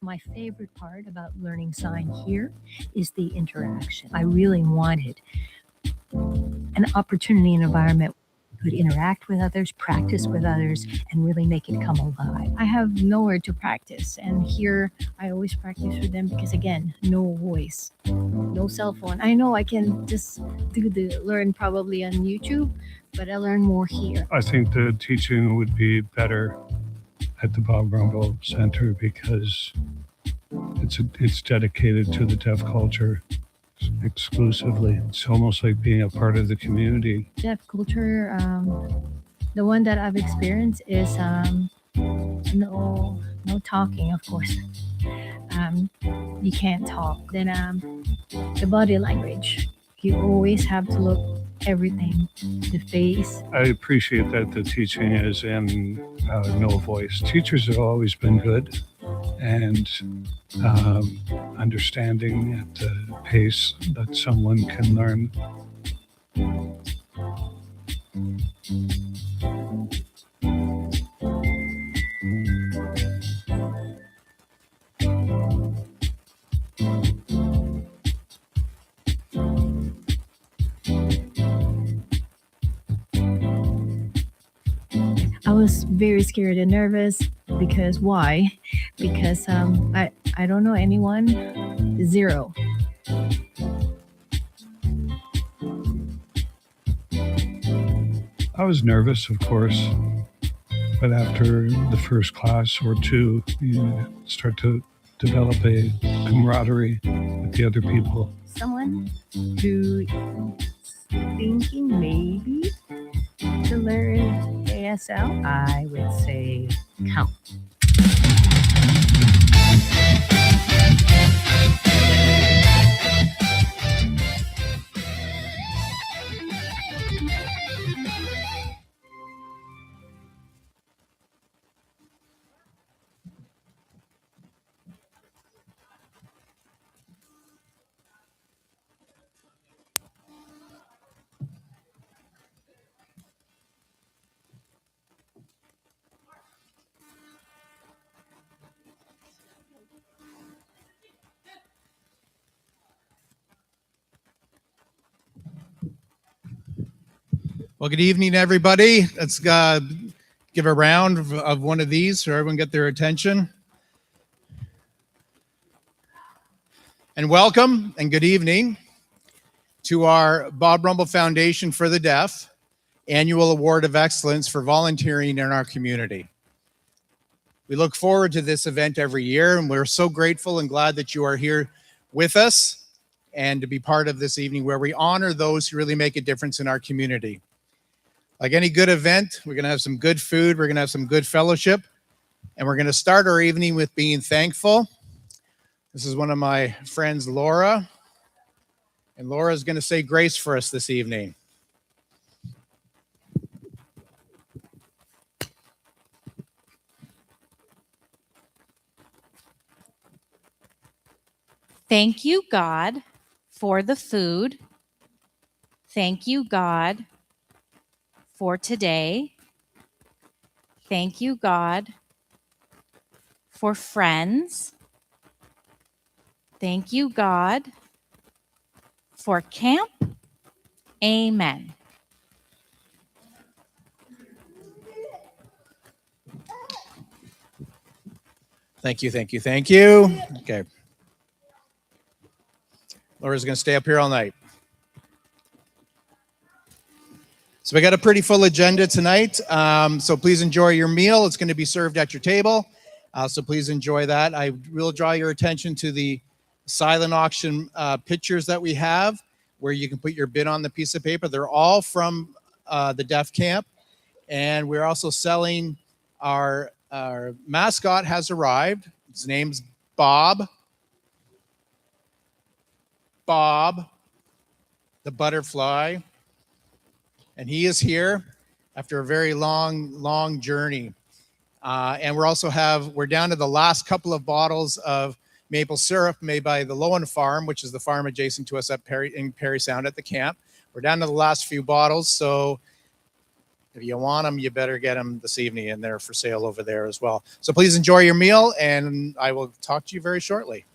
My favorite part about learning sign here is the interaction. I really wanted an opportunity and environment could interact with others, practice with others, and really make it come alive. I have nowhere to practice, and here I always practice with them because, again, no voice, no cell phone. I know I can just do the learn probably on YouTube, but I learn more here. I think the teaching would be better at the Bob Rumble Center because it's dedicated to the deaf culture exclusively. It's almost like being a part of the community. Deaf culture, the one that I've experienced is no talking, of course. You can't talk. Then the body language. You always have to look everything, the face. I appreciate that the teaching is in no voice. Teachers have always been good and understanding at the pace that someone can learn. I was very scared and nervous because why? Because I don't know anyone. Zero. I was nervous, of course, but after the first class or two, you start to develop a camaraderie with the other people. Someone who thinking maybe to learn ASL, I would say count. Well, good evening, everybody. Let's give a round of one of these so everyone get their attention. And welcome and good evening to our Bob Rumble Foundation for the Deaf Annual Award of Excellence for volunteering in our community. We look forward to this event every year, and we're so grateful and glad that you are here with us and to be part of this evening where we honor those who really make a difference in our community. Like any good event, we're going to have some good food, we're going to have some good fellowship, and we're going to start our evening with being thankful. This is one of my friends, Laura, and Laura is going to say grace for us this evening. Thank you, God, for the food. Thank you, God, for today. Thank you, God, for friends. Thank you, God, for camp. Amen. Thank you, thank you, thank you. Okay. Laura's going to stay up here all night. So we got a pretty full agenda tonight. So please enjoy your meal. It's going to be served at your table. So please enjoy that. I will draw your attention to the silent auction pictures that we have where you can put your bid on the piece of paper. They're all from the deaf camp. And we're also selling our mascot has arrived. His name's Bob. Bob, the butterfly. And he is here after a very long journey. And we're down to the last couple of bottles of maple syrup made by the Lowen Farm, which is the farm adjacent to us in Perry Sound at the camp. We're down to the last few bottles. So If you want them, you better get them this evening, and they're for sale over there as well. So please enjoy your meal, and I will talk to you very shortly.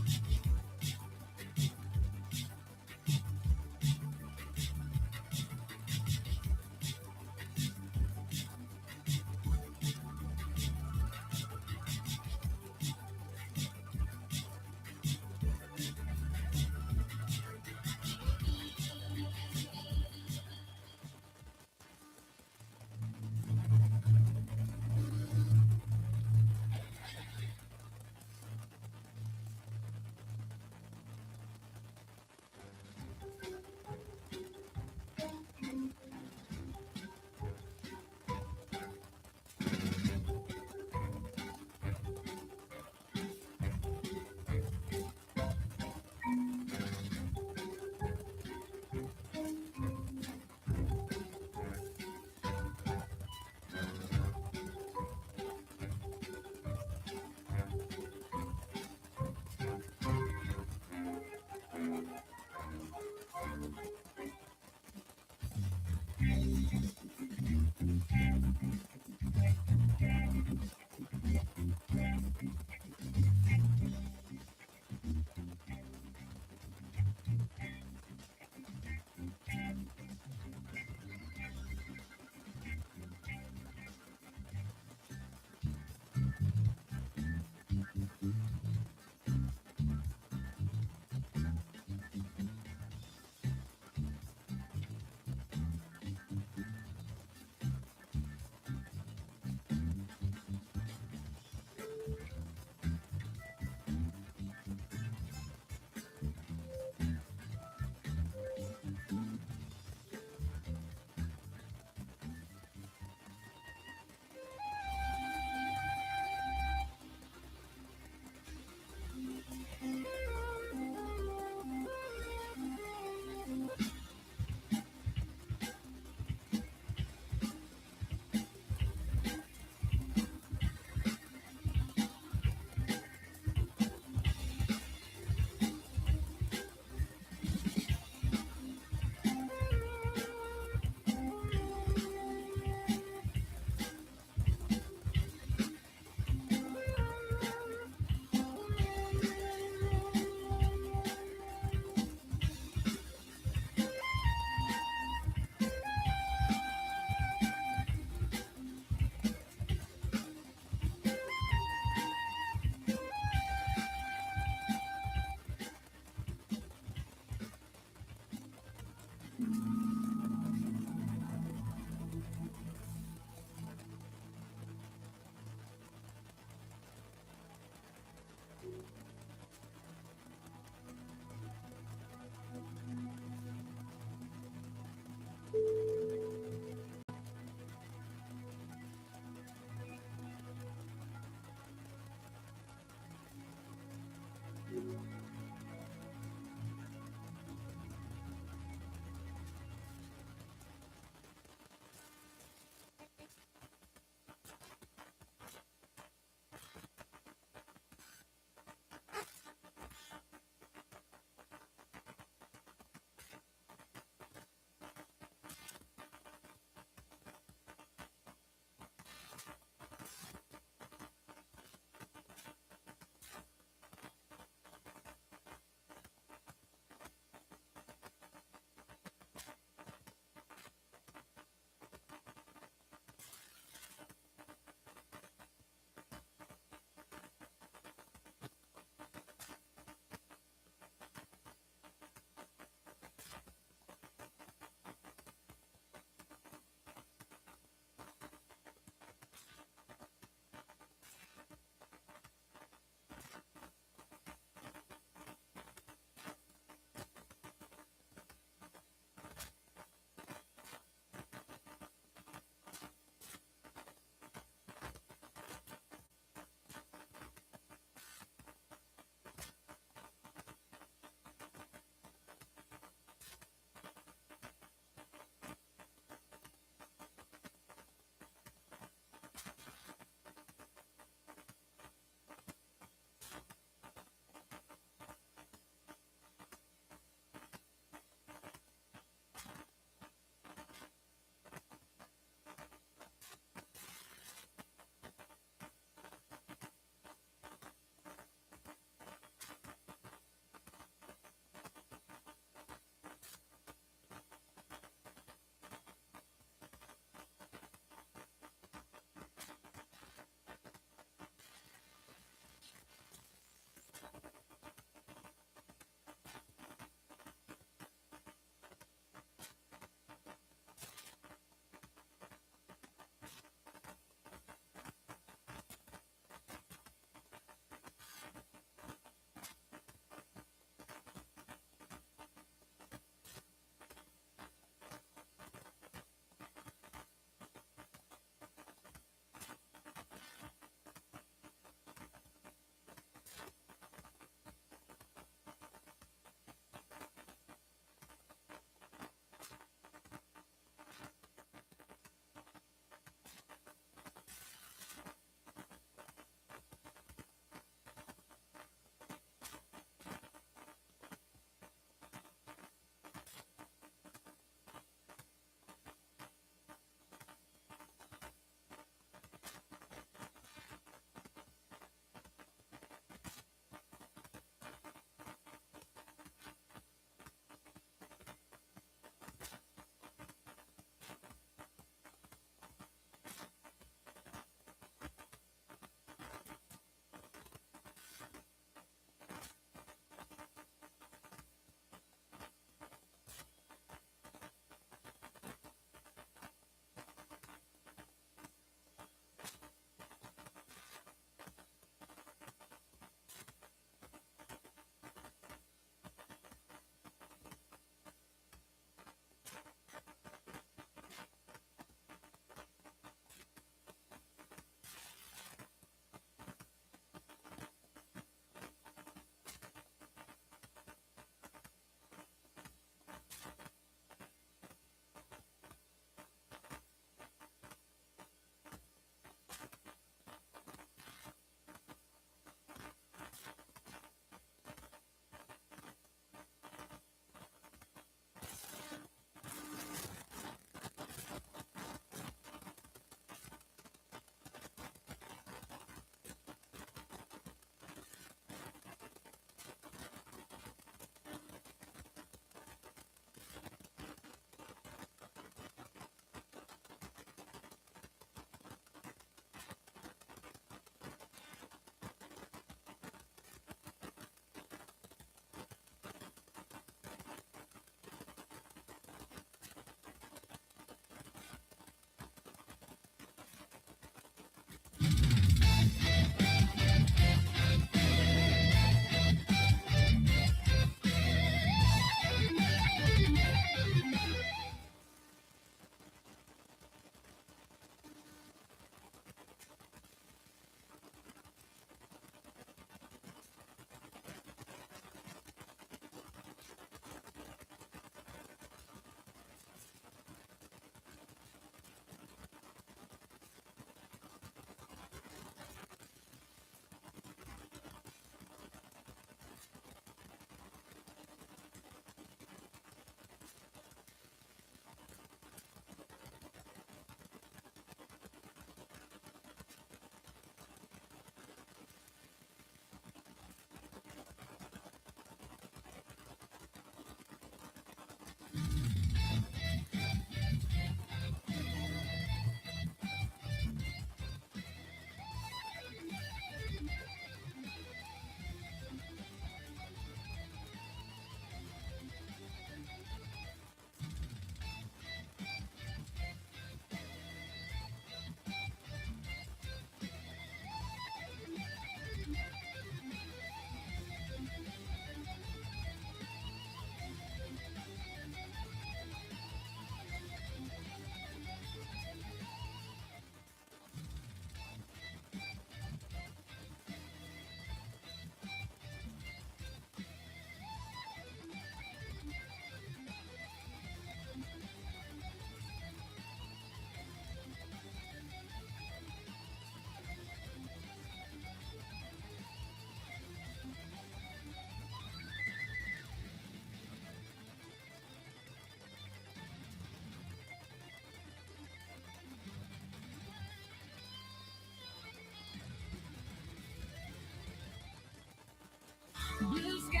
Blue skies,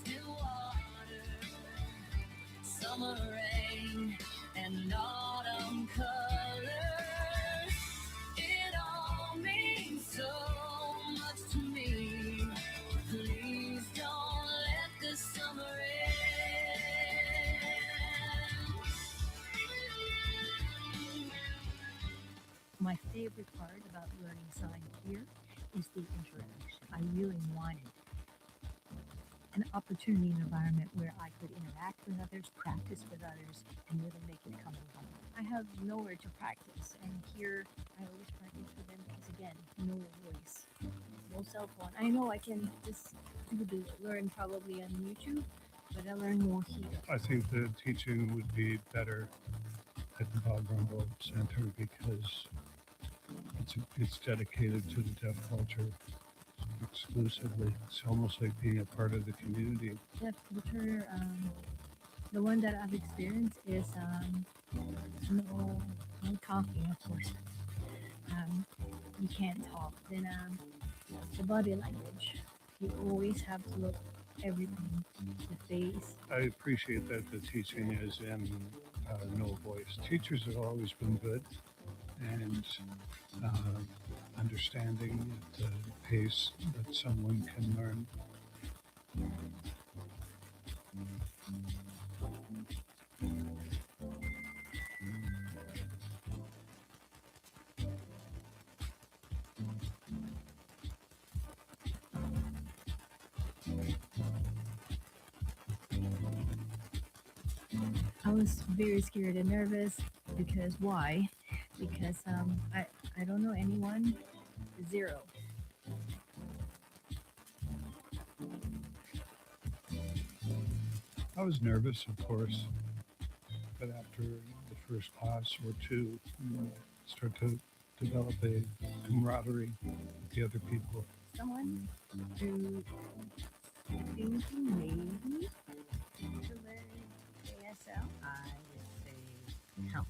still water, summer rain, and autumn colors. It all means so much to me. Please don't let the summer end. My favorite part about learning sign here is the interaction. I really wanted an opportunity, an environment where I could interact with others, practice with others, and really make it come home. I have nowhere to practice, and here I always practice with them because, again, no voice, no cell phone. I know I can just learn probably on YouTube, but I learn more here. I think the teaching would be better at the Bob Rumble Center because it's dedicated to the deaf culture exclusively. It's almost like being a part of the community. Deaf culture, the one that I've experienced is no talking, of course. You can't talk. Then the body language. You always have to look everything, the face. I appreciate that the teaching is in no voice. Teachers have always been good and understanding at the pace that someone can learn. I was very scared and nervous because why? Because I don't know anyone. Zero. I was nervous, of course, but after the first class or two, you start to develop a camaraderie with the other people. Someone who thinking maybe to learn ASL, I would say help.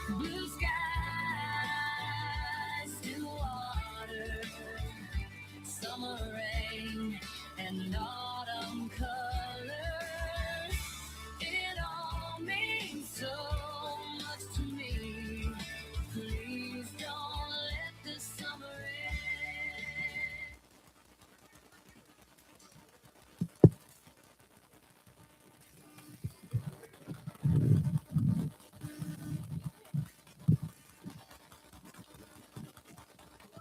Blue skies, still water, summer rain, and autumn colors. It all means so much to me. Please don't let the summer end.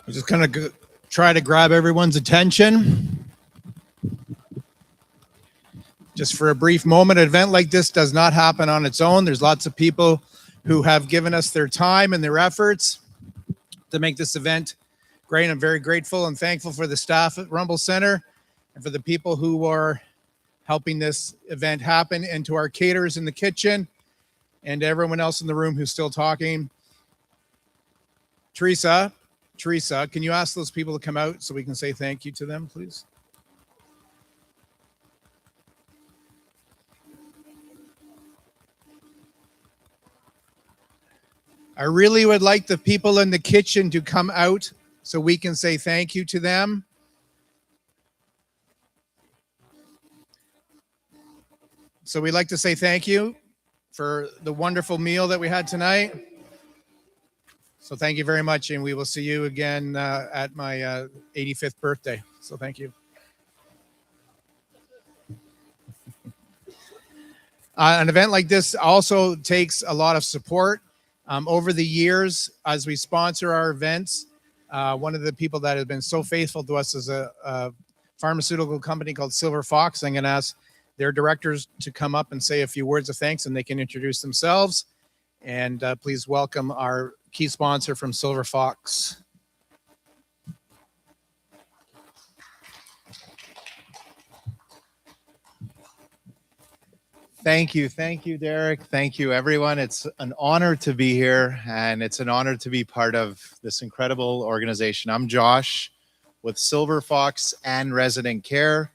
I'm just going to try to grab everyone's attention. Just for a brief moment, an event like this does not happen on its own. There's lots of people who have given us their time and their efforts to make this event great. I'm very grateful and thankful for the staff at Rumball Center and for the people who are helping this event happen, and to our caterers in the kitchen and to everyone else in the room who's still talking. Teresa, can you ask those people to come out so we can say thank you to them, please? I really would like the people in the kitchen to come out so we can say thank you to them. So we'd like to say thank you for the wonderful meal that we had tonight. So thank you very much, and we will see you again at my 85th birthday. So thank you. An event like this also takes a lot of support. Over the years, as we sponsor our events, one of the people that has been so faithful to us is a pharmaceutical company called Silver Fox. I'm going to ask their directors to come up and say a few words of thanks, and they can introduce themselves. And please welcome our key sponsor from Silver Fox. Thank you, Derek. Thank you, everyone. It's an honor to be here, and it's an honor to be part of this incredible organization. I'm Josh with Silver Fox and Resident Care.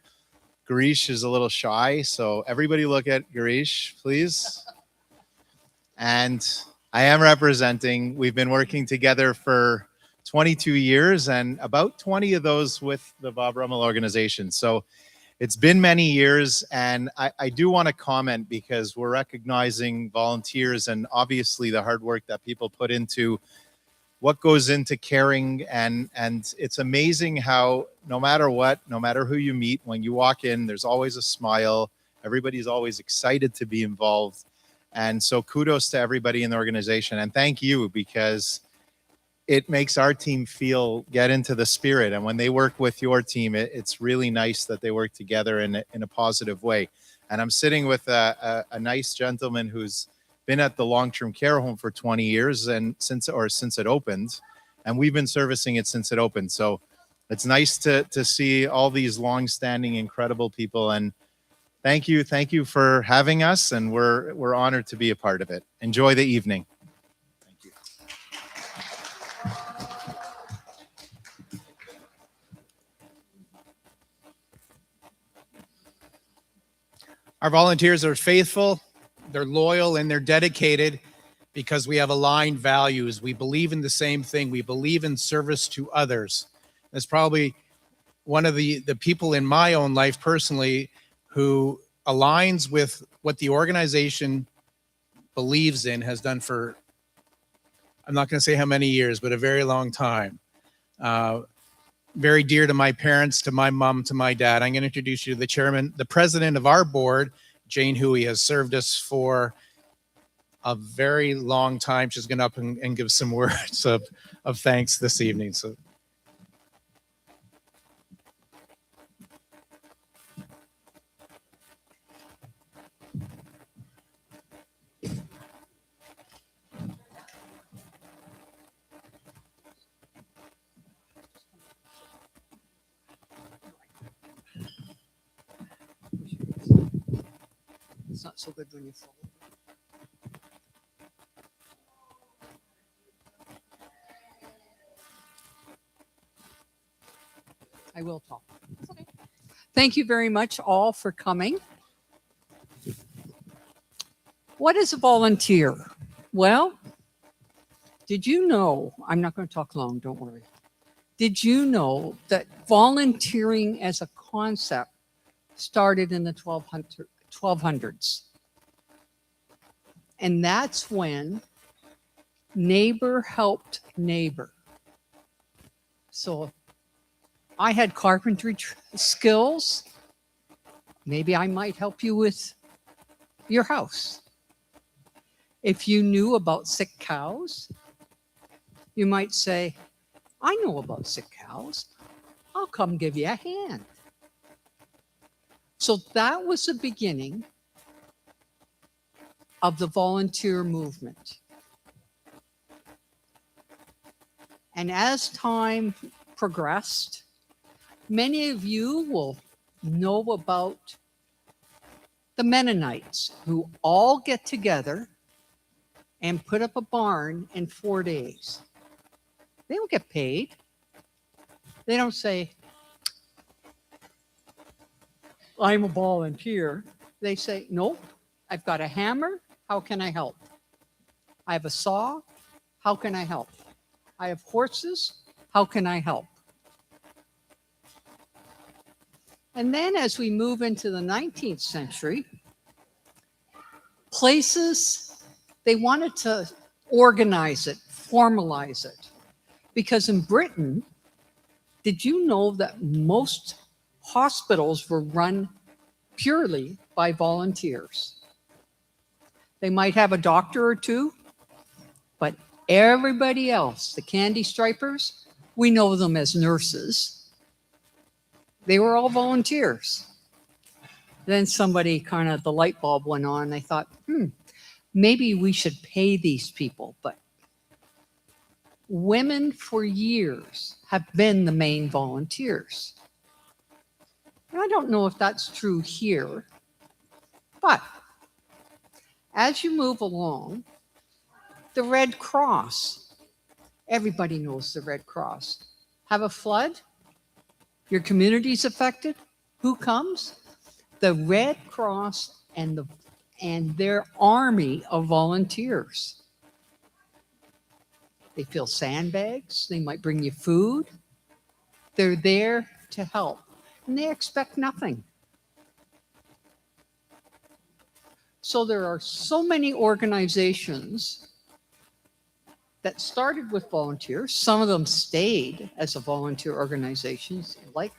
Garish is a little shy, so everybody look at Garish, please. And I am representing. We've been working together for 22 years, and about 20 of those with the Bob Rummel organization. So it's been many years, and I do want to comment because we're recognizing volunteers and obviously the hard work that people put into what goes into caring. And it's amazing how no matter what, no matter who you meet, when you walk in, there's always a smile. Everybody's always excited to be involved. And so kudos to everybody in the organization. And thank you, because it makes our team get into the spirit. And when they work with your team, it's really nice that they work together in a positive way. And I'm sitting with a nice gentleman who's been at the long-term care home for 20 years and since it opened, and we've been servicing it since it opened. So it's nice to see all these long-standing, incredible people. And thank you for having us, and we're honored to be a part of it. Enjoy the evening. Thank you. Our volunteers are faithful, they're loyal, and they're dedicated because we have aligned values. We believe in the same thing. We believe in service to others. That's probably one of the people in my own life personally who aligns with what the organization believes in, has done for, I'm not going to say how many years, but a very long time. Very dear to my parents, to my mom, to my dad. I'm going to introduce you to the chairman, the president of our board, Jane Huey, has served us for a very long time. She's going to up and give some words of thanks this evening. So. It's not so good when you fall. I will talk. Okay. Thank you very much all for coming. What is a volunteer? Well, Did you know, I'm not going to talk long, don't worry. Did you know that volunteering as a concept started in the 1200s? And that's when neighbor helped neighbor. So I had carpentry skills. Maybe I might help you with your house. If you knew about sick cows, you might say, I know about sick cows. I'll come give you a hand. So that was the beginning of the volunteer movement. And as time progressed, many of you will know about the Mennonites who all get together and put up a barn in 4 days. They don't get paid. They don't say, I'm a volunteer. They say, nope, I've got a hammer. How can I help? I have a saw. How can I help? I have horses. How can I help? And then as we move into the 19th century, places, they wanted to organize it, formalize it. Because in Britain, did you know that most hospitals were run purely by volunteers? They might have a doctor or two, but everybody else, the candy stripers, we know them as nurses. They were all volunteers. Then somebody kind of, the light bulb went on, and I thought, maybe we should pay these people. But women for years have been the main volunteers. And I don't know if that's true here, but as you move along, the Red Cross, everybody knows the Red Cross. Have a flood? Your community's affected? Who comes? The Red Cross and their army of volunteers. They fill sandbags. They might bring you food. They're there to help, and they expect nothing. So there are so many organizations that started with volunteers. Some of them stayed as a volunteer organizations, like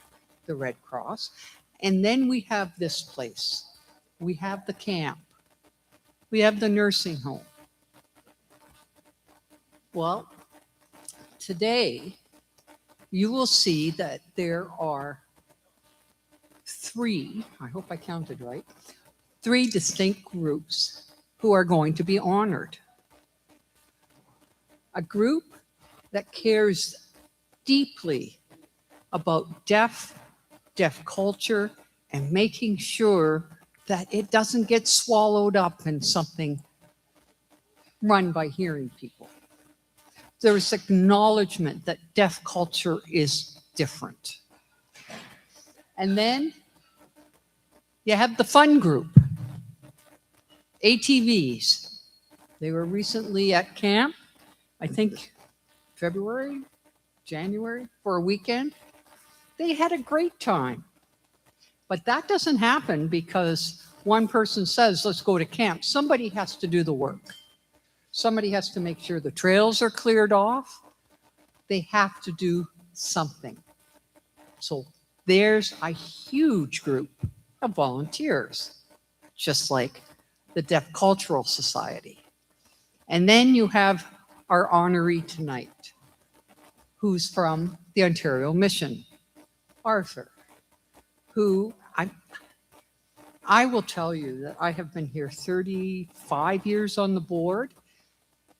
the Red Cross. And then we have this place. We have the camp. We have the nursing home. Well, today you will see that there are three, I hope I counted right, three distinct groups who are going to be honored. A group that cares deeply about deaf culture and making sure that it doesn't get swallowed up in something run by hearing people. There is acknowledgement that deaf culture is different. And then you have the fun group, ATVs. They were recently at camp, I think February, January, for a weekend. They had a great time. But that doesn't happen because one person says, let's go to camp. Somebody has to do the work. Somebody has to make sure the trails are cleared off. They have to do something. So there's a huge group of volunteers, just like the Deaf Cultural Society. And then you have our honoree tonight, who's from the Ontario Mission, Arthur, who I will tell you that I have been here 35 years on the board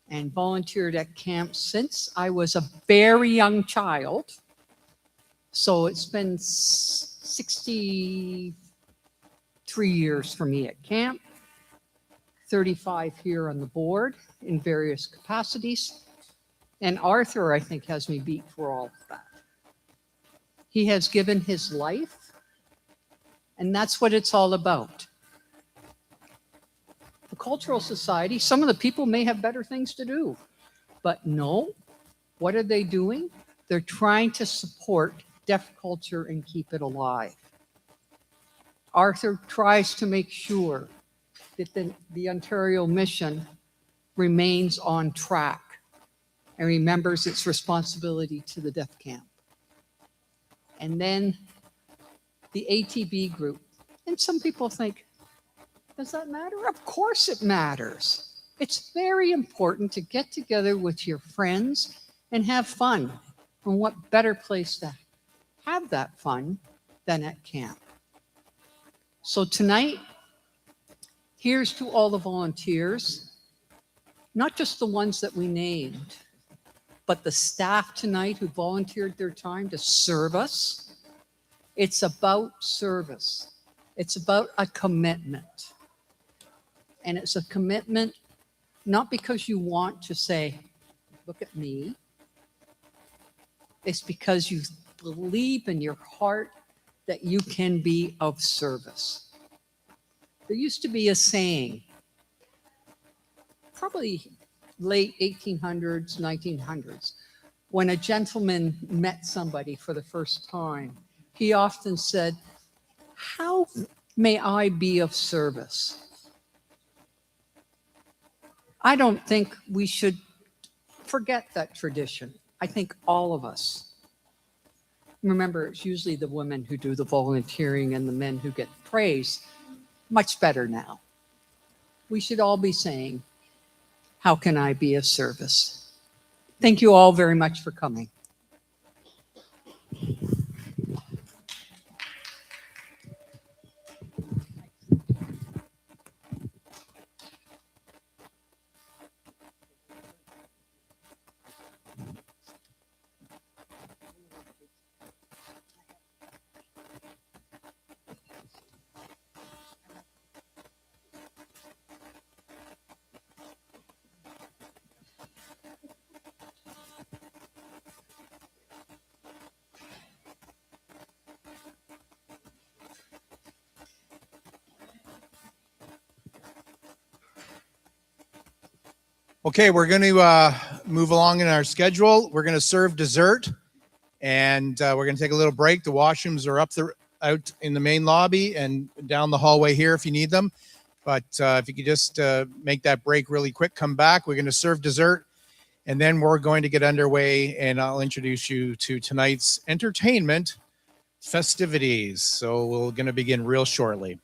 and volunteered at camp since I was a very young child. So it's been 63 years for me at camp, 35 here on the board in various capacities. And Arthur, I think, has me beat for all of that. He has given his life, and that's what it's all about. The Cultural Society, some of the people may have better things to do. But no, what are they doing? They're trying to support deaf culture and keep it alive. Arthur tries to make sure that the Ontario Mission remains on track and remembers its responsibility to the deaf camp. And then the ATB group. And some people think, does that matter? Of course it matters. It's very important to get together with your friends and have fun. And what better place to have that fun than at camp? So tonight, here's to all the volunteers, not just the ones that we named, but the staff tonight who volunteered their time to serve us. It's about service. It's about a commitment. And it's a commitment not because you want to say, look at me. It's because you believe in your heart that you can be of service. There used to be a saying, probably late 1800s, 1900s, when a gentleman met somebody for the first time, he often said, how may I be of service? I don't think we should forget that tradition. I think all of us. Remember, it's usually the women who do the volunteering and the men who get praise. Much better now. We should all be saying, how can I be of service? Thank you all very much for coming. Okay, we're going to move along in our schedule. We're going to serve dessert, and we're going to take a little break. The washrooms are out in the main lobby and down the hallway here if you need them. But if you could just make that break really quick, come back. We're going to serve dessert, and then we're going to get underway, and I'll introduce you to tonight's entertainment festivities. So we're going to begin real shortly.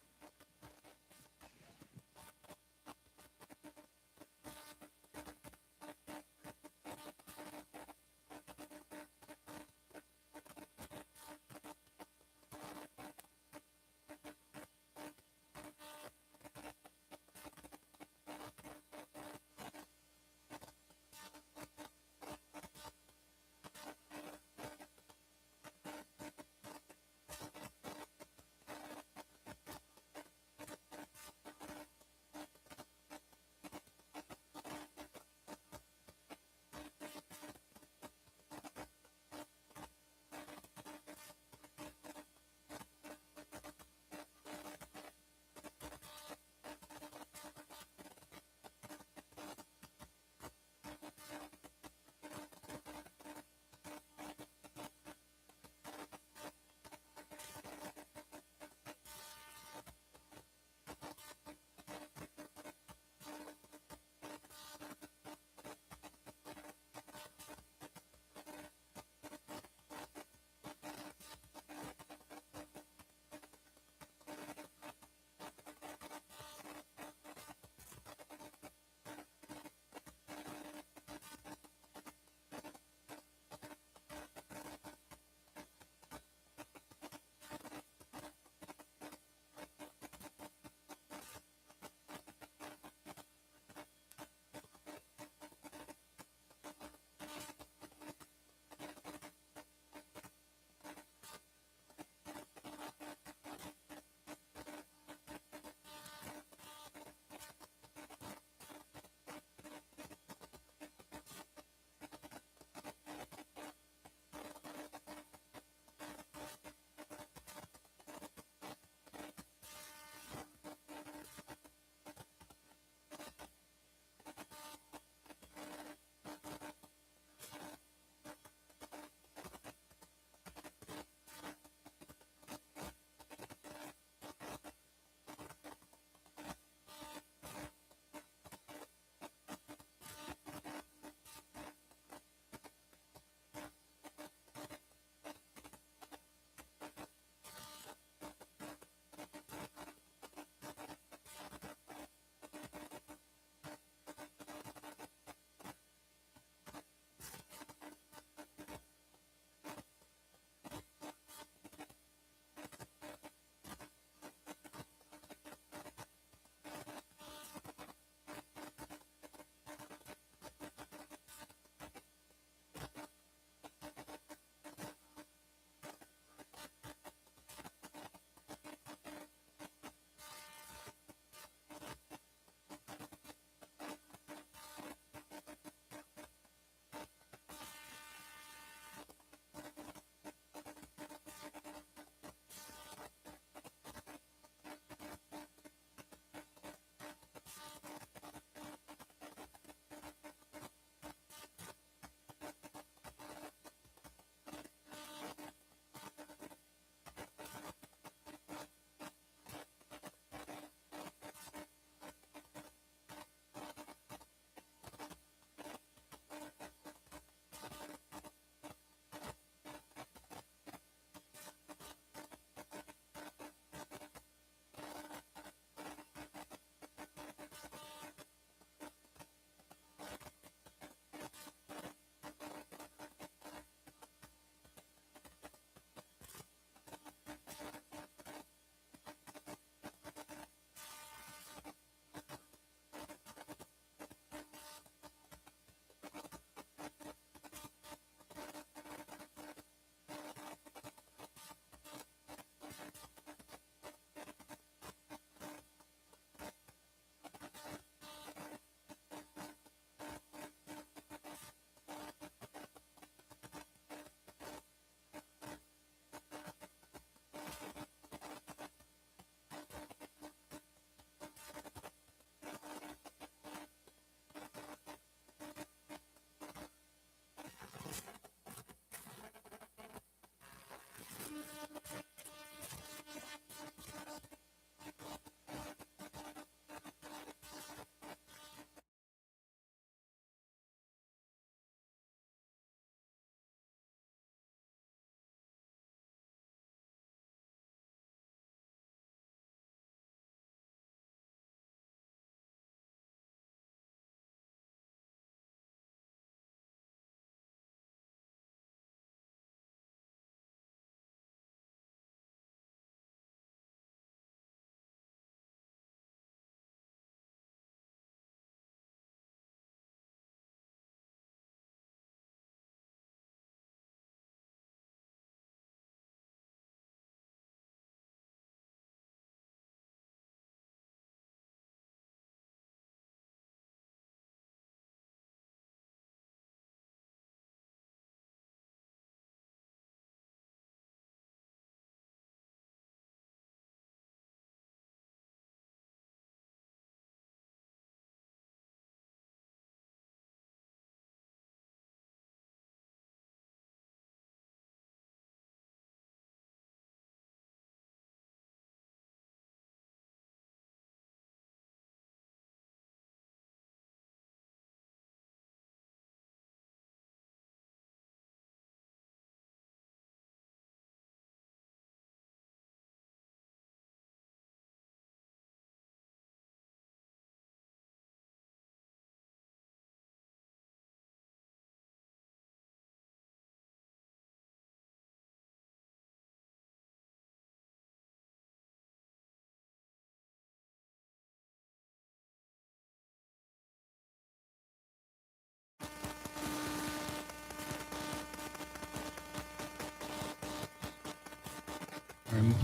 And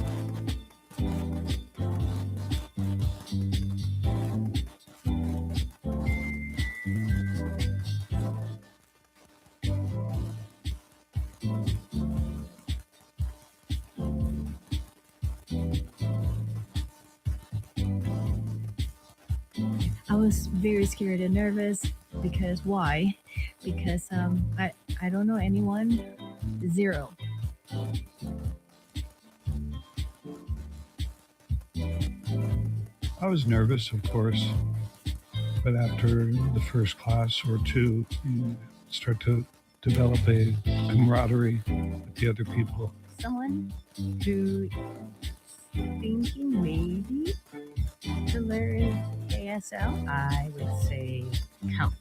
I was very scared and nervous because why? Because I don't know anyone. Zero. I was nervous, of course, but after the first class or two, you start to develop a camaraderie with the other people. Someone who thinking maybe to learn ASL, I would say count.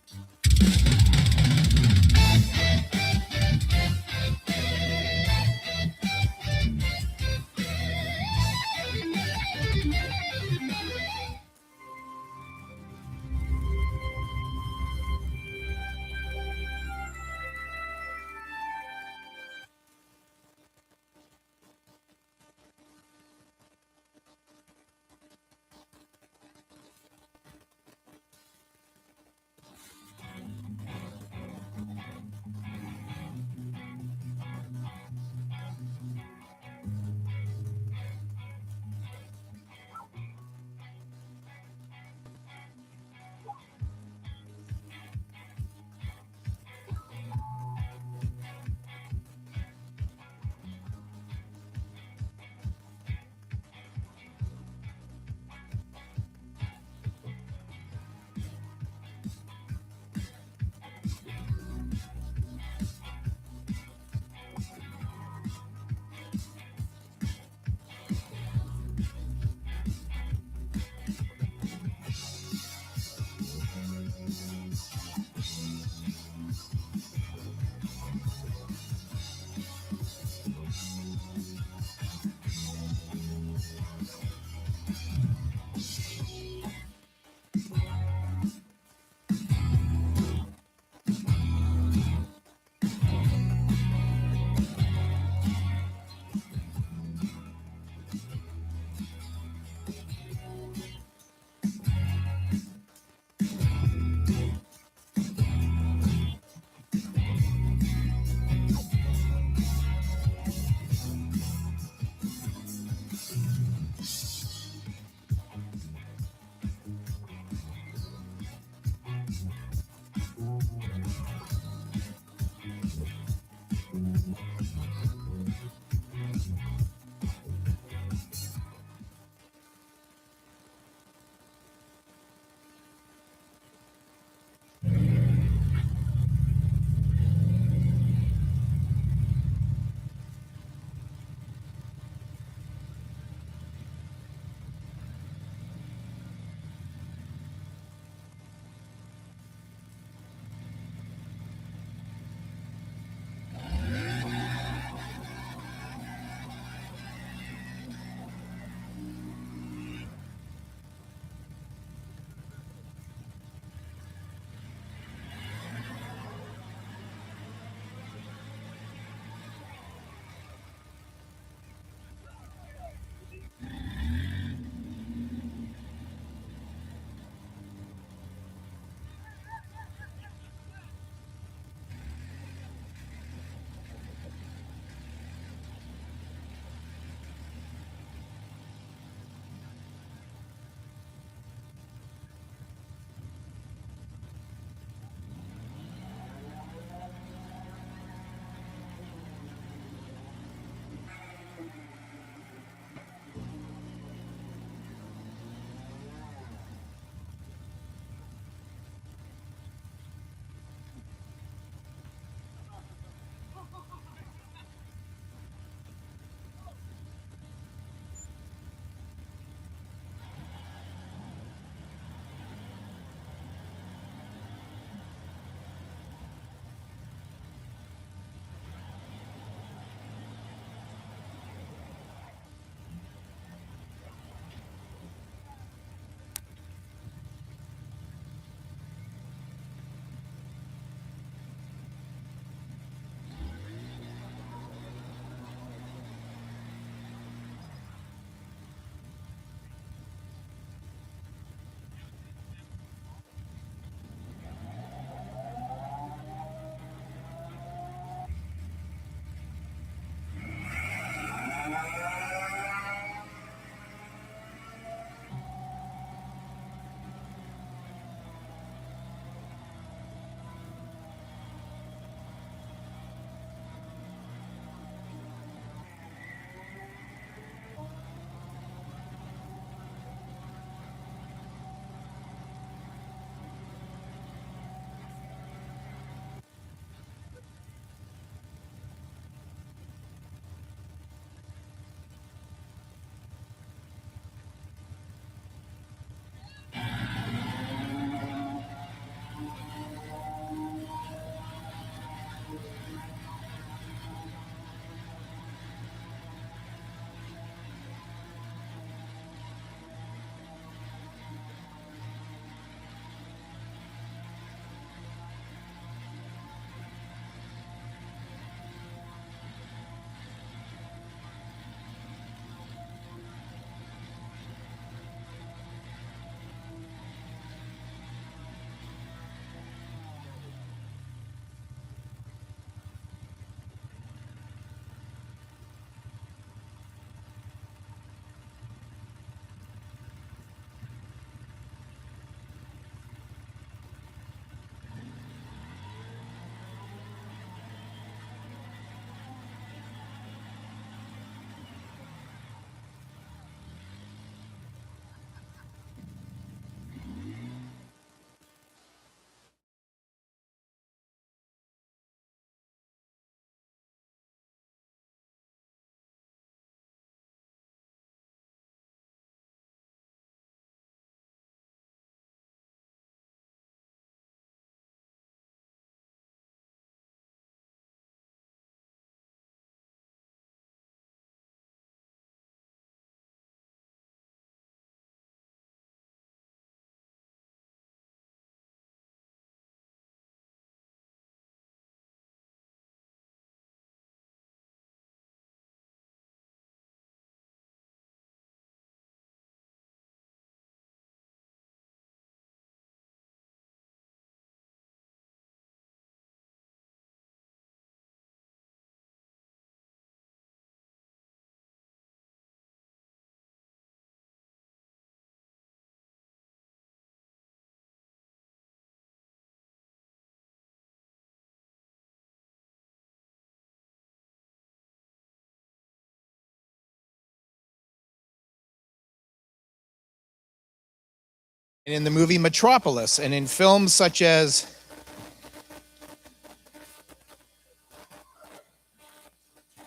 in the movie Metropolis, and in films such as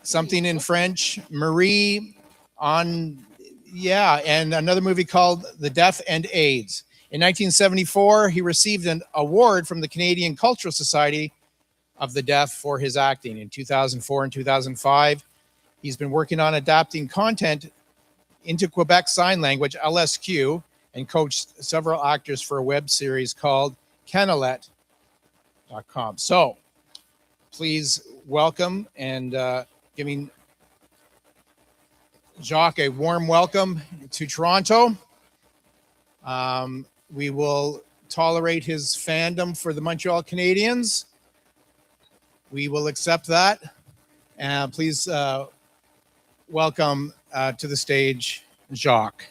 something in French, Marie on, yeah, and another movie called The Deaf and AIDS. In 1974, he received an award from the Canadian Cultural Society of the Deaf for his acting. In 2004 and 2005, he's been working on adapting content into Quebec Sign Language, LSQ, and coached several actors for a web series called Canalet.com. So please welcome and giving Jacques a warm welcome to Toronto. We will tolerate his fandom for the Montreal Canadiens. We will accept that. And please welcome to the stage, Jacques.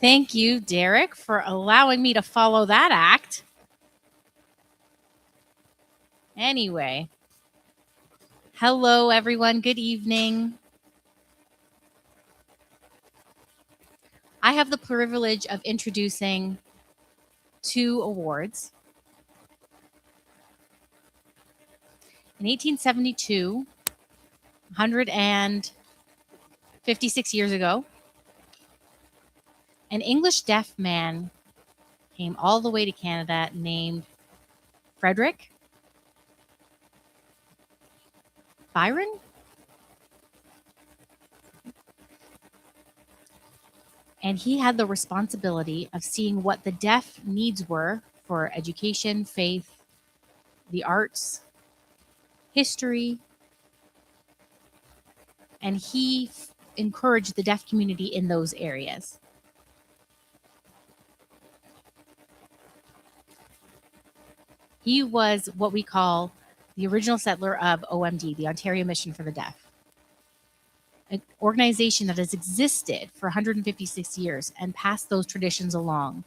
Thank you, Derek, for allowing me to follow that act. Anyway, hello, everyone. Good evening. I have the privilege of introducing 2 awards. In 1872, 156 years ago, an English deaf man came all the way to Canada named Frederick Byron. And he had the responsibility of seeing what the deaf needs were for education, faith, the arts, history, and he encouraged the deaf community in those areas. He was what we call the original settler of OMD, the Ontario Mission for the Deaf, an organization that has existed for 156 years and passed those traditions along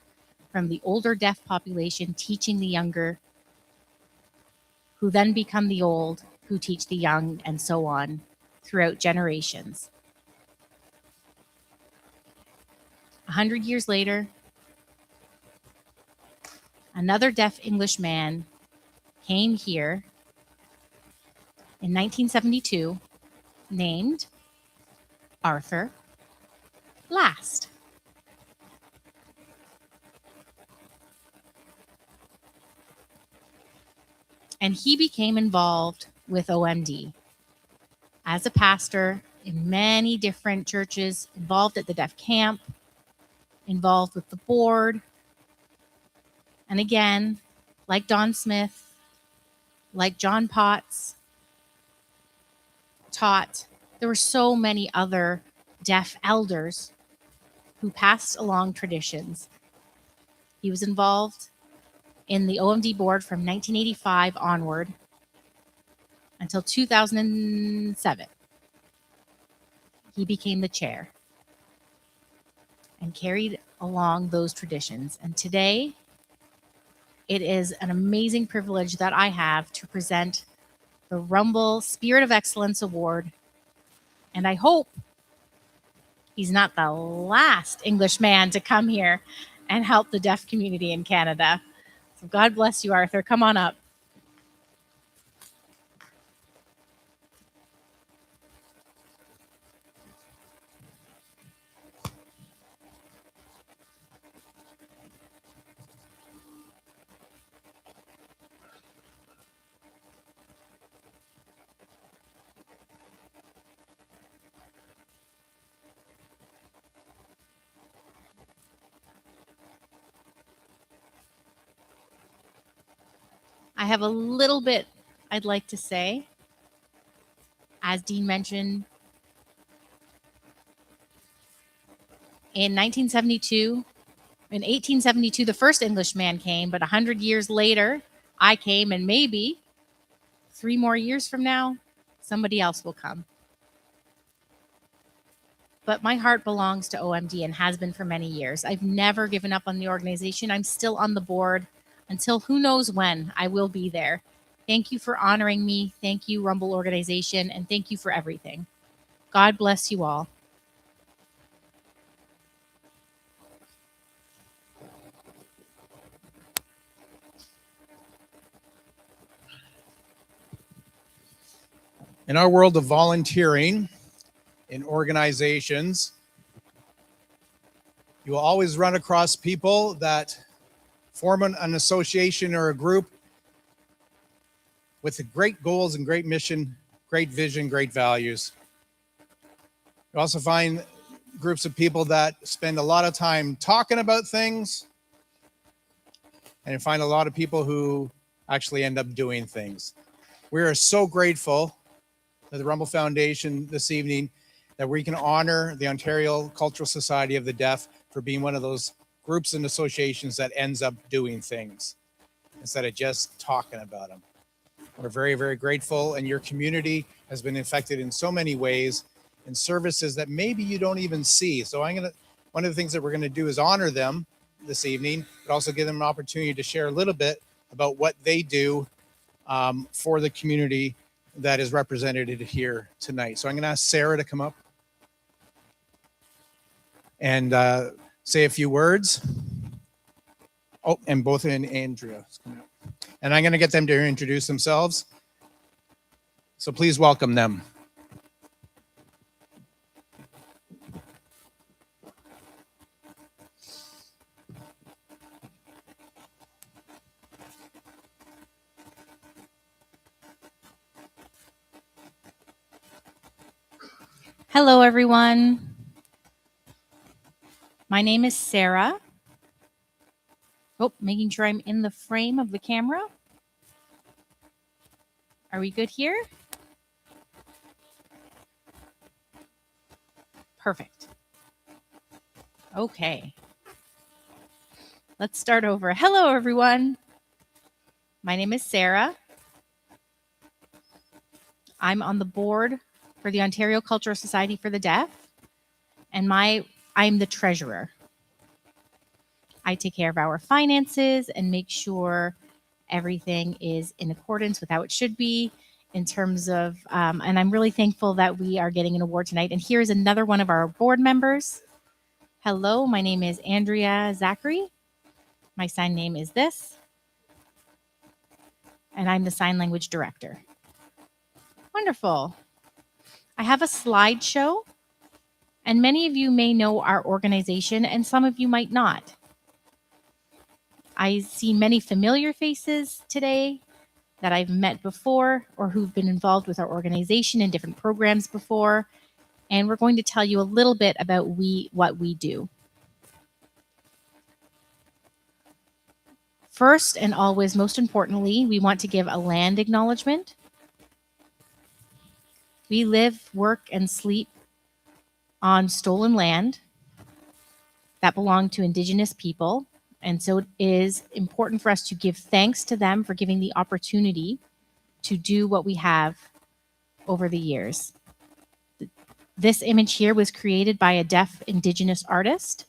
from the older deaf population teaching the younger, who then become the old, who teach the young, and so on throughout generations. 100 years later, another deaf English man came here in 1972 named Arthur Last. And he became involved with OMD as a pastor in many different churches, involved at the deaf camp, involved with the board. And again, like Don Smith, like John Potts taught, there were so many other deaf elders who passed along traditions. He was involved in the OMD board from 1985 onward until 2007. He became the chair and carried along those traditions. And today, it is an amazing privilege that I have to present the RUMBALL Spirit of Excellence Award. And I hope he's not the last English man to come here and help the deaf community in Canada. So God bless you, Arthur. Come on up. I have a little bit I'd like to say. As Dean mentioned, in 1872, the first Englishman came, but 100 years later, I came, and maybe 3 more years from now, somebody else will come. But my heart belongs to OMD and has been for many years. I've never given up on the organization. I'm still on the board until who knows when I will be there. Thank you for honoring me. Thank you, RUMBALL organization, and thank you for everything. God bless you all. In our world of volunteering in organizations, you will always run across people that form an association or a group with great goals and great mission, great vision, great values. You also find groups of people that spend a lot of time talking about things, and you find a lot of people who actually end up doing things. We are so grateful to the RUMBALL Foundation this evening that we can honor the Ontario Cultural Society of the Deaf for being one of those groups and associations that ends up doing things instead of just talking about them. We're very, very grateful, and your community has been affected in so many ways in services that maybe you don't even see. So I One of the things that we're going to do is honor them this evening, but also give them an opportunity to share a little bit about what they do for the community that is represented here tonight. So I'm going to ask Sarah to come up and say a few words. Oh, and both in Andrea. And I'm going to get them to introduce themselves. So please welcome them. Hello, everyone. My name is Sarah. Oh, making sure I'm in the frame of the camera. Are we good here? Perfect. Okay. Let's start over. Hello, everyone. My name is Sarah. I'm on the board for the Ontario Cultural Society for the Deaf, and I'm the treasurer. I take care of our finances and make sure everything is in accordance with how it should be in terms of, and I'm really thankful that we are getting an award tonight. And here's another one of our board members. Hello, my name is Andrea Zachary. My sign name is this, and I'm the sign language director. Wonderful. I have a slideshow, and many of you may know our organization, and some of you might not. I see many familiar faces today that I've met before or who've been involved with our organization in different programs before, and we're going to tell you a little bit about what we do. First and always, most importantly, we want to give a land acknowledgement. We live, work, and sleep on stolen land that belong to Indigenous people. And so it is important for us to give thanks to them for giving the opportunity to do what we have over the years. This image here was created by a deaf Indigenous artist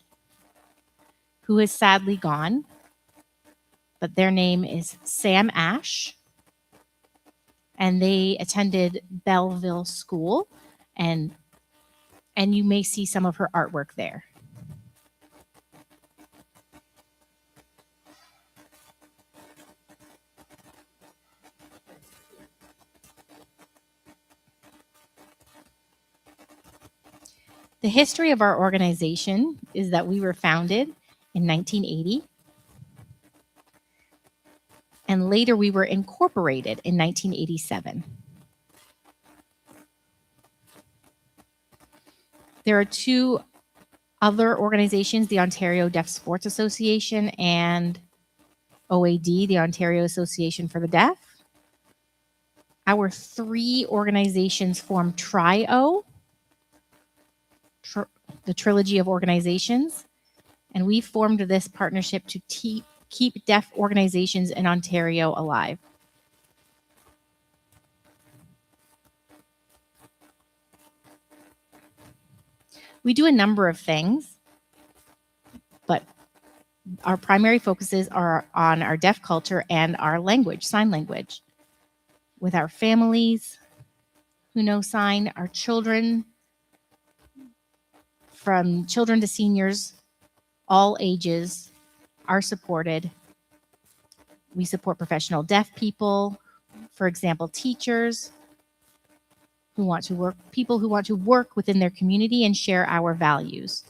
who is sadly gone, but their name is Sam Ash. And they attended Belleville School, and you may see some of her artwork there. The history of our organization is that we were founded in 1980, and later we were incorporated in 1987. There are two other organizations, the Ontario Deaf Sports Association and OAD, the Ontario Association for the Deaf. Our three organizations form TRIO, the trilogy of organizations, and we formed this partnership to keep deaf organizations in Ontario alive. We do a number of things, but our primary focuses are on our deaf culture and our language, sign language, with our families who know sign, our children, from children to seniors, all ages are supported. We support professional deaf people, for example, teachers who want to work, people who want to work within their community and share our values.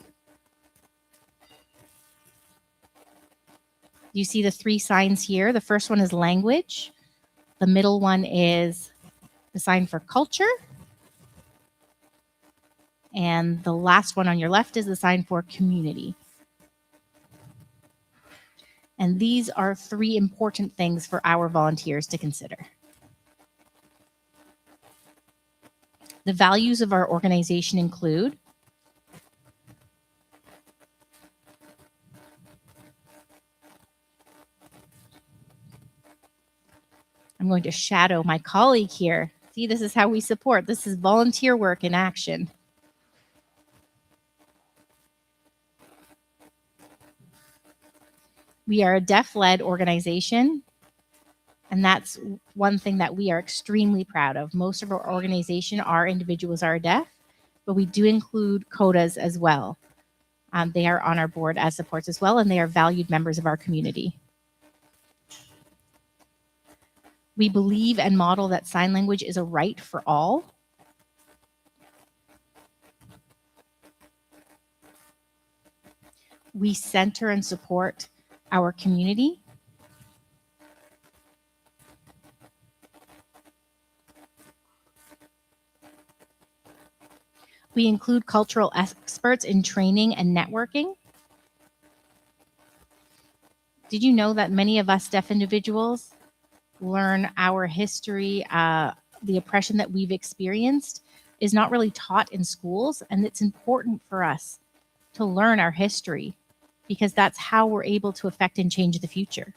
You see the three signs here. The first one is language. The middle one is the sign for culture. And the last one on your left is the sign for community. And these are three important things for our volunteers to consider. The values of our organization include I'm going to shadow my colleague here. See, this is how we support. This is volunteer work in action. We are a deaf-led organization, and that's one thing that we are extremely proud of. Most of our organization, our individuals are deaf, but we do include CODAs as well. They are on our board as supports as well, and they are valued members of our community. We believe and model that sign language is a right for all. We center and support our community. We include cultural experts in training and networking. Did you know that many of us deaf individuals learn our history, the oppression that we've experienced is not really taught in schools, and it's important for us to learn our history because that's how we're able to affect and change the future.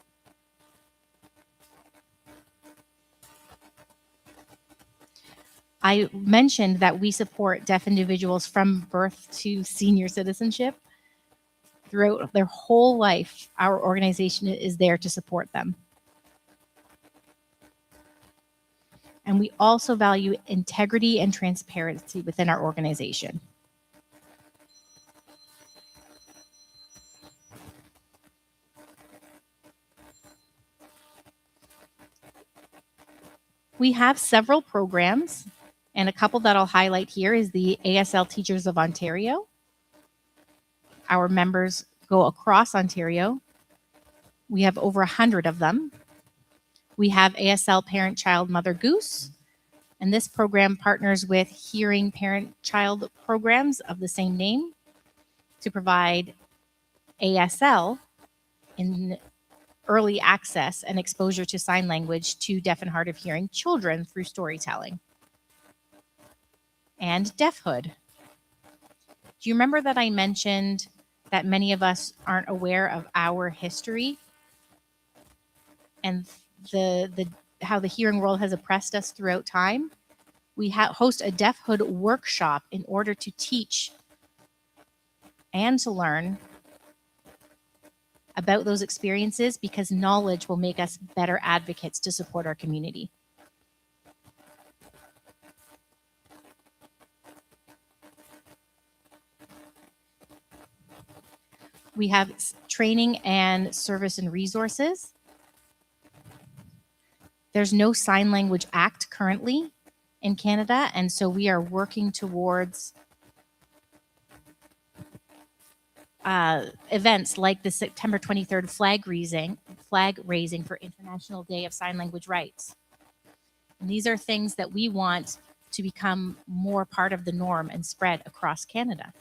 I mentioned that we support deaf individuals from birth to senior citizenship. Throughout their whole life, our organization is there to support them. And we also value integrity and transparency within our organization. We have several programs, and a couple that I'll highlight here is the ASL Teachers of Ontario. Our members go across Ontario. We have over 100 of them. We have ASL Parent Child Mother Goose, and this program partners with hearing parent-child programs of the same name to provide ASL in early access and exposure to sign language to deaf and hard of hearing children through storytelling. And Deafhood. Do you remember that I mentioned that many of us aren't aware of our history and how the hearing world has oppressed us throughout time? We host a Deafhood workshop in order to teach and to learn about those experiences, because knowledge will make us better advocates to support our community. We have training and service and resources. There's no Sign Language Act currently in Canada, and so we are working towards events like the September 23rd flag raising for International Day of Sign Language Rights. And these are things that we want to become more part of the norm and spread across Canada.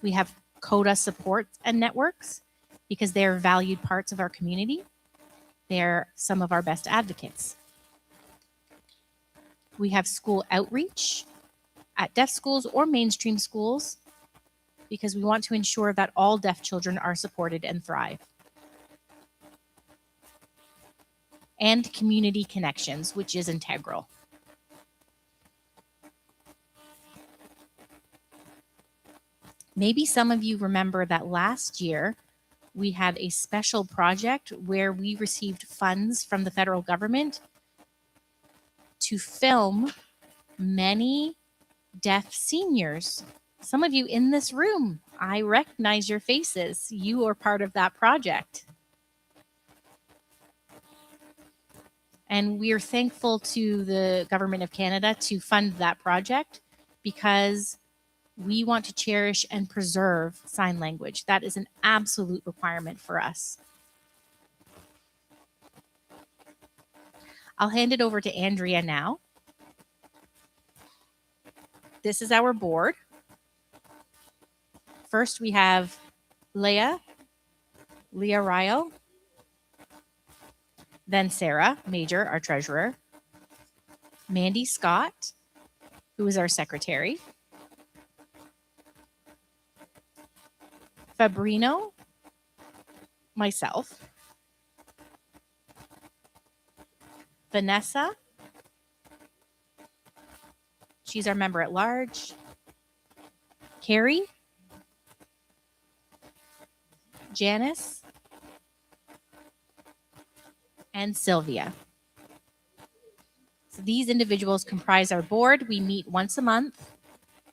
We have CODA supports and networks because they're valued parts of our community. They're some of our best advocates. We have school outreach at deaf schools or mainstream schools because we want to ensure that all deaf children are supported and thrive. And community connections, which is integral. Maybe some of you remember that last year we had a special project where we received funds from the federal government to film many deaf seniors. Some of you in this room, I recognize your faces. You are part of that project. And we are thankful to the Government of Canada to fund that project because we want to cherish and preserve sign language. That is an absolute requirement for us. I'll hand it over to Andrea now. This is our board. First, we have Leah Ryle, then Sarah Major, our treasurer, Mandy Scott, who is our secretary, Fabrino, myself, Vanessa, she's our member at large, Carrie, Janice, and Sylvia. So these individuals comprise our board. We meet once a month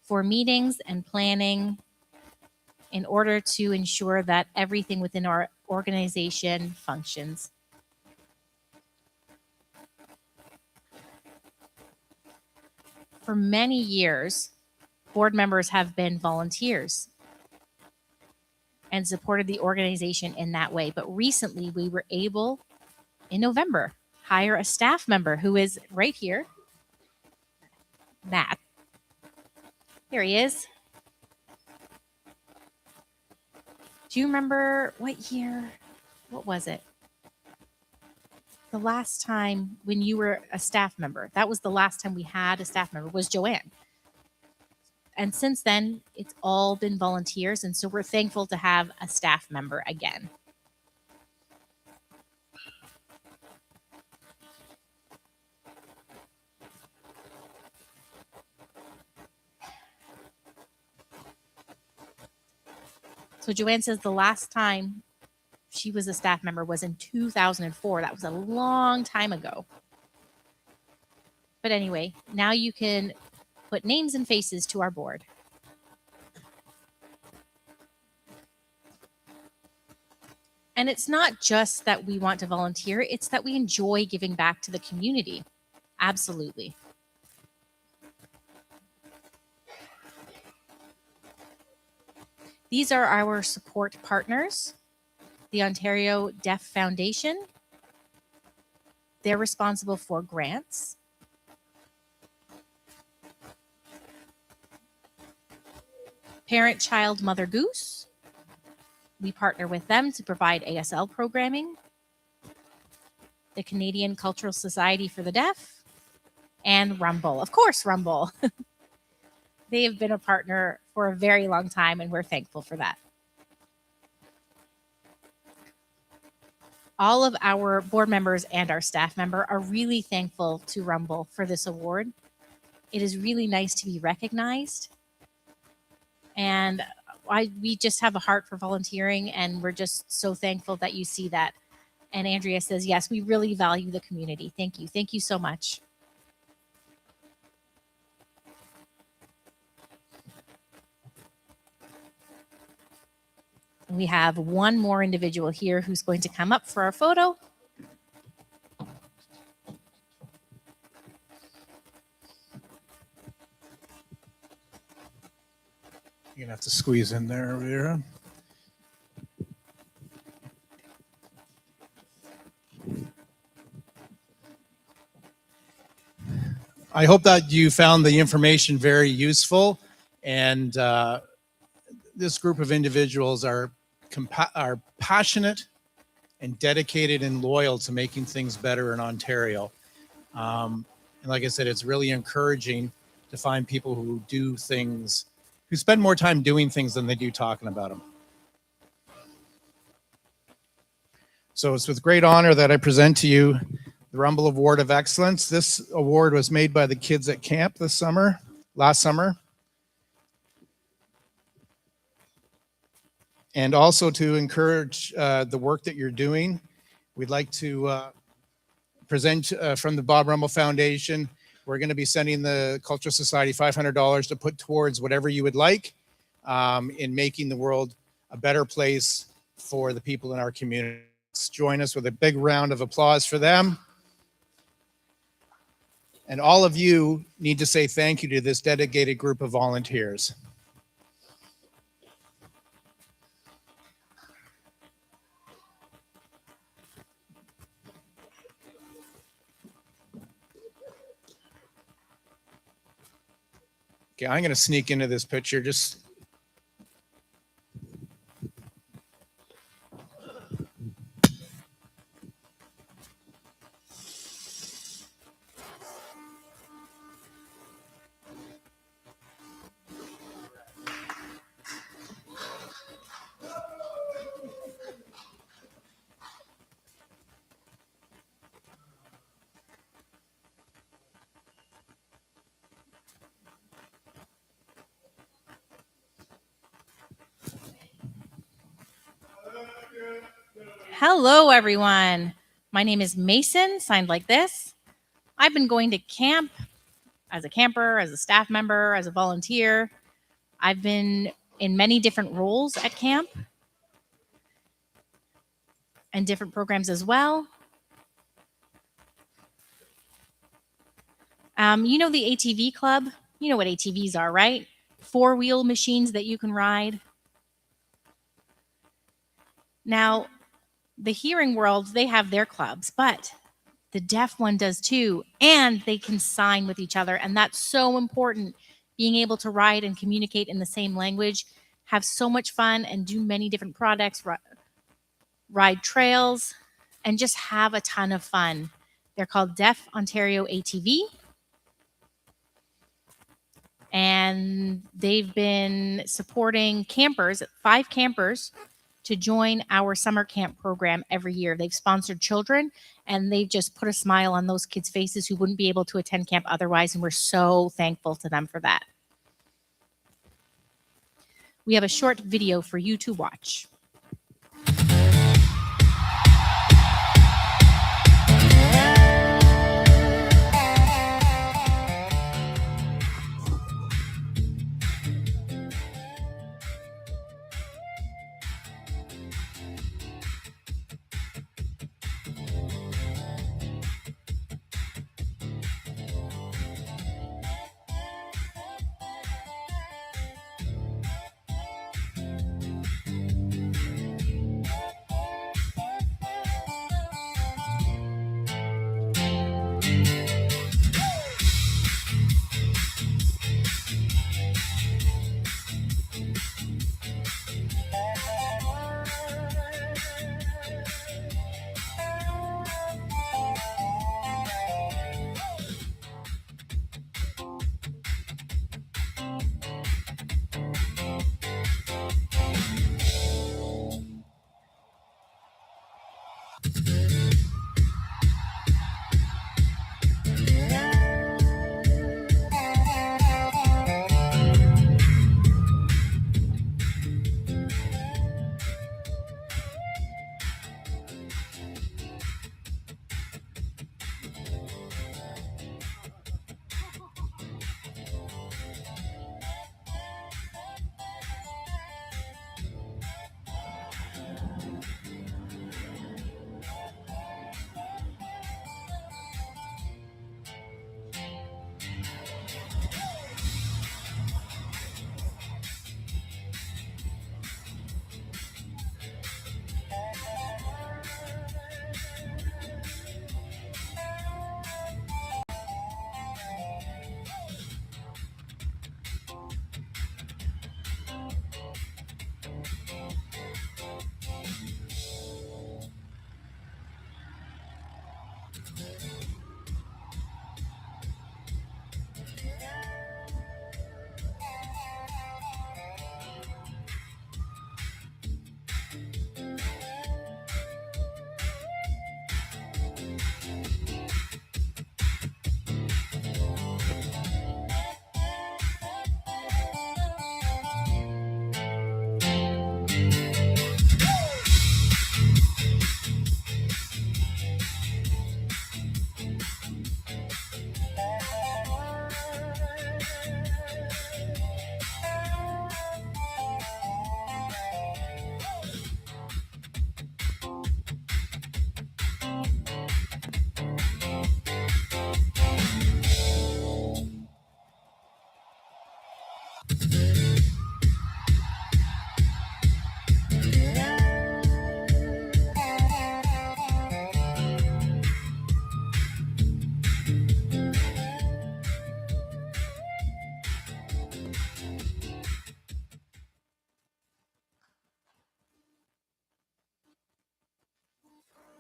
for meetings and planning in order to ensure that everything within our organization functions. For many years, board members have been volunteers and supported the organization in that way. But recently, we were able, in November, hire a staff member who is right here, Matt. Here he is. Do you remember what year? What was it? The last time when you were a staff member, that was the last time we had a staff member, was Joanne. And since then, it's all been volunteers. And so we're thankful to have a staff member again. So Joanne says the last time she was a staff member was in 2004. That was a long time ago. But anyway, now you can put names and faces to our board. And it's not just that we want to volunteer, it's that we enjoy giving back to the community. Absolutely. These are our support partners, the Ontario Deaf Foundation. They're responsible for grants. Parent Child Mother Goose. We partner with them to provide ASL programming. The Canadian Cultural Society for the Deaf, and RUMBALL. Of course, RUMBALL. They have been a partner for a very long time, and we're thankful for that. All of our board members and our staff member are really thankful to RUMBALL for this award. It is really nice to be recognized. And we just have a heart for volunteering, and we're just so thankful that you see that. And Andrea says, yes, we really value the community. Thank you. Thank you so much. We have one more individual here who's going to come up for our photo. You're gonna have to squeeze in there, Vera. I hope that you found the information very useful, and this group of individuals are passionate and dedicated and loyal to making things better in Ontario. And like I said, it's really encouraging to find people who do things, who spend more time doing things than they do talking about them. So it's with great honor that I present to you the RUMBALL Award of Excellence. This award was made by the kids at camp last summer. And also to encourage the work that you're doing, we'd like to present from the Bob Rumball Foundation. We're going to be sending the Cultural Society $500 to put towards whatever you would like in making the world a better place for the people in our community. Let's join us with a big round of applause for them. And all of you need to say thank you to this dedicated group of volunteers. Okay, I'm going to sneak into this picture. Just Hello, everyone. My name is Mason, signed like this. I've been going to camp as a camper, as a staff member, as a volunteer. I've been in many different roles at camp and different programs as well. You know the ATV club? You know what ATVs are, right? Four-wheel machines that you can ride. Now, the hearing world, they have their clubs, but the deaf one does too. And they can sign with each other. And that's so important. Being able to ride and communicate in the same language, have so much fun and do many different products, ride trails, and just have a ton of fun. They're called Deaf Ontario ATV. And they've been supporting campers, 5 campers, to join our summer camp program every year. They've sponsored children, and they've just put a smile on those kids' faces who wouldn't be able to attend camp otherwise, and we're so thankful to them for that. We have a short video for you to watch.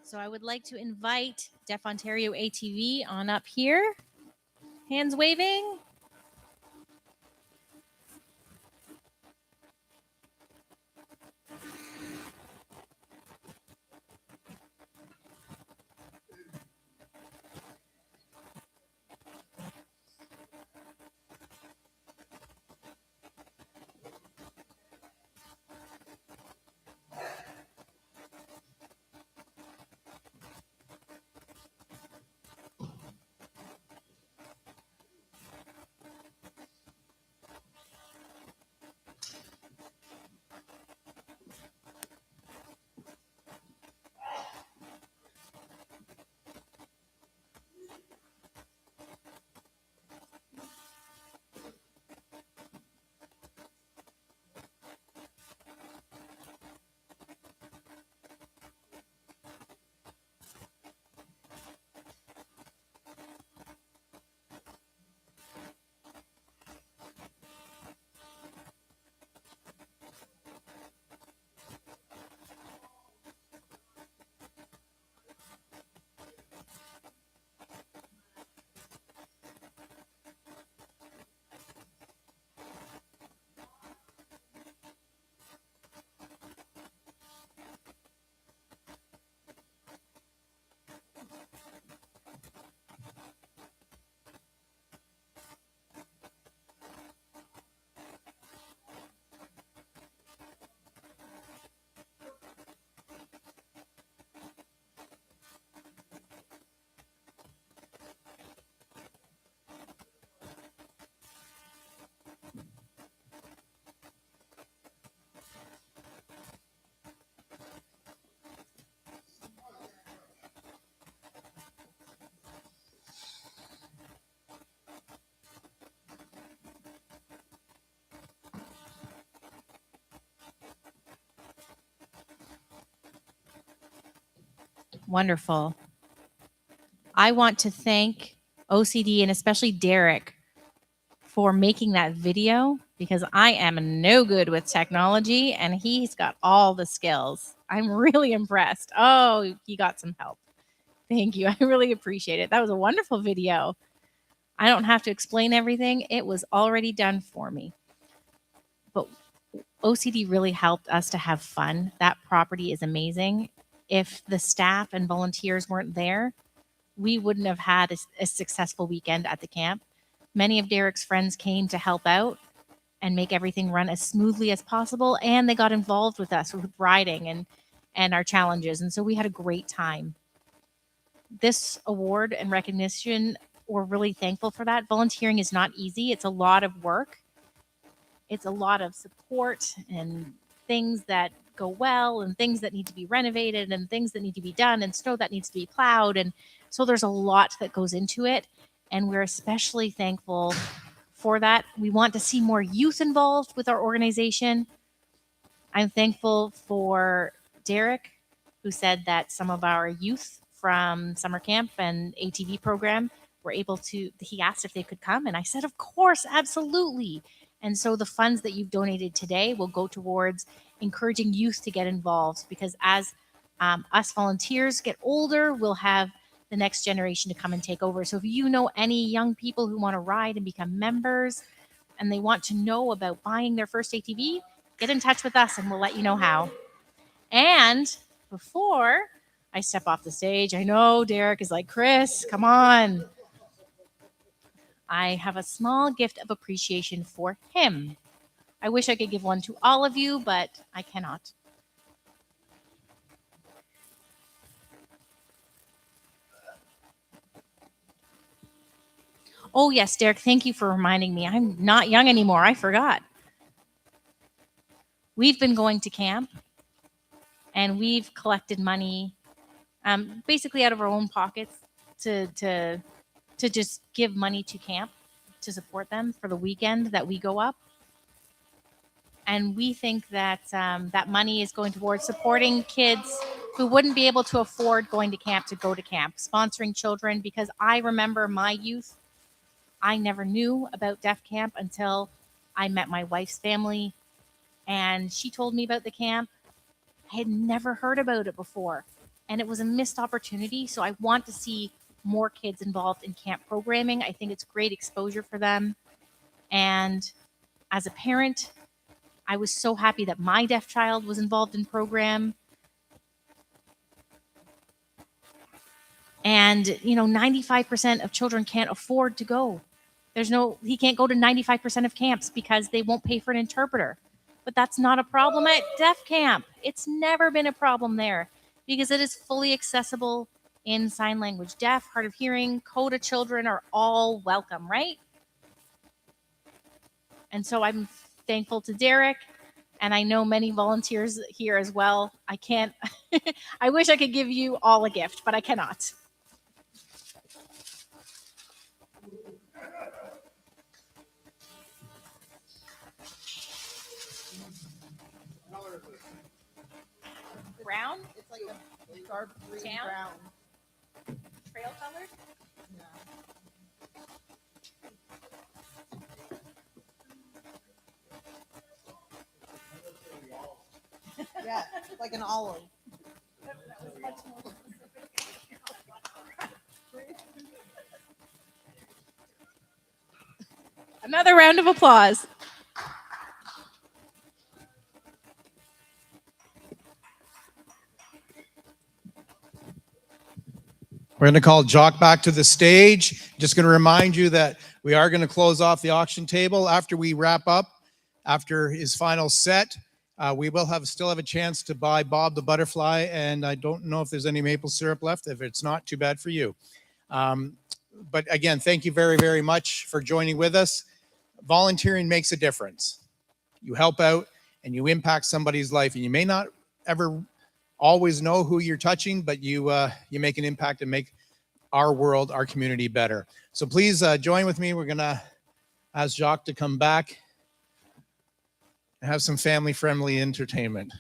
So I would like to invite Deaf Ontario ATV on up here. Hands waving. Wonderful. I want to thank OCD and especially Derek for making that video because I am no good with technology and he's got all the skills. I'm really impressed. Oh, he got some help. Thank you. I really appreciate it. That was a wonderful video. I don't have to explain everything. It was already done for me. But OCD really helped us to have fun. That property is amazing. If the staff and volunteers weren't there, we wouldn't have had a successful weekend at the camp. Many of Derek's friends came to help out and make everything run as smoothly as possible, and they got involved with us with riding and our challenges, and so we had a great time. This award and recognition, we're really thankful for that. Volunteering is not easy. It's a lot of work. It's a lot of support and things that go well and things that need to be renovated and things that need to be done and snow that needs to be plowed. And so there's a lot that goes into it. And we're especially thankful for that. We want to see more youth involved with our organization. I'm thankful for Derek, who said that some of our youth from summer camp and ATV program were able to, he asked if they could come. And I said, of course, absolutely. And so the funds that you've donated today will go towards encouraging youth to get involved because as us volunteers get older, we'll have the next generation to come and take over. So if you know any young people who want to ride and become members and they want to know about buying their first ATV, get in touch with us and we'll let you know how. And before I step off the stage, I know Derek is like, Chris, come on. I have a small gift of appreciation for him. I wish I could give one to all of you, but I cannot. Oh, yes, Derek, thank you for reminding me. I'm not young anymore. I forgot. We've been going to camp, and we've collected money basically out of our own pockets to just give money to camp to support them for the weekend that we go up. And we think that that money is going towards supporting kids who wouldn't be able to afford going to camp to go to camp, sponsoring children, because I remember my youth. I never knew about Deaf Camp until I met my wife's family, and she told me about the camp. I had never heard about it before, and it was a missed opportunity. So I want to see more kids involved in camp programming. I think it's great exposure for them. And as a parent, I was so happy that my deaf child was involved in program. And, 95% of children can't afford to go. He can't go to 95% of camps because they won't pay for an interpreter. But that's not a problem at Deaf Camp. It's never been a problem there because it is fully accessible in sign language. Deaf, hard of hearing, CODA children are all welcome, right? And so I'm thankful to Derek, and I know many volunteers here as well. I can't, I wish I could give you all a gift, but I cannot. Brown? It's like a dark green brown. Trail colored? Yeah, like an olive. Another round of applause. We're going to call Jock back to the stage. Just going to remind you that we are going to close off the auction table after we wrap up. After his final set, we will still have a chance to buy Bob the Butterfly, and I don't know if there's any maple syrup left. If it's not, too bad for you. But again, thank you very, very much for joining with us. Volunteering makes a difference. You help out and you impact somebody's life, and you may not ever always know who you're touching, but you make an impact and make our world, our community better. So please join with me. We're going to ask Jacques to come back and have some family-friendly entertainment.